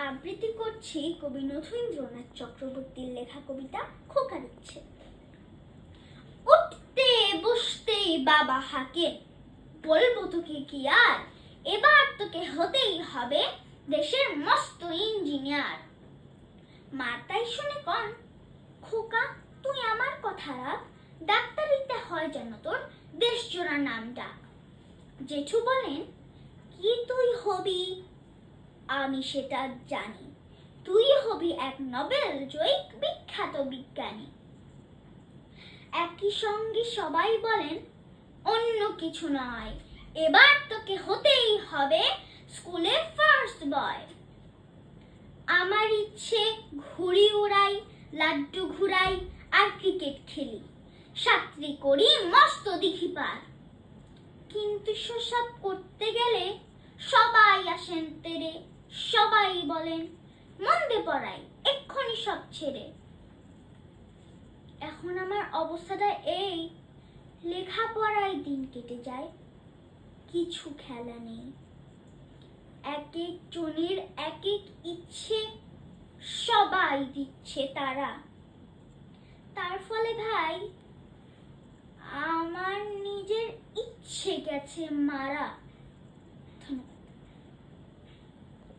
আবৃত্তি করছি কবি নথীন্দ্রনাথ চক্রবর্তীর লেখা কবিতা খোকার ইচ্ছে। উঠতে বসতেই বাবা হাঁকে, বলবো তোকে কি আর, এবার তোকে হতেই হবে দেশের মস্ত ইঞ্জিনিয়ার। মা তাই শুনে কন, খোকা তুই আমার কথা রাখ, ডাক্তারিতে হয় যেন তোর দেশ জোড়া নাম ডাক। জেঠু বলেন, কি তুই হবি? আমি সেটা জানি, তুই হবি এক নোবেল জয়ী বিখ্যাত বিজ্ঞানী। একই সঙ্গে সবাই বলেন, অন্য কিছু নয়, এবার তোকে হতেই হবে স্কুলে ফার্স্ট বয়। আমার ইচ্ছে ঘুড়ি উড়াই, লাড্ডু ঘুরাই, আর ক্রিকেট খেলি, সাঁতরি করি মস্ত দিঘি পার। কিন্তু সেসব করতে গেলে সবাই আসেন তেরে, সবাই বলেন মন্দে পড়াই এক্ষুনি সব ছেড়ে। এখন আমার অবস্থাটা এই, লেখাপড়ায় দিন কেটে যায়, কিছু খেলা নেই। এক এক জনের এক এক ইচ্ছে, সবাই দিচ্ছে তারা। তার ফলে ভাই আমার নিজের ইচ্ছে গেছে মারা।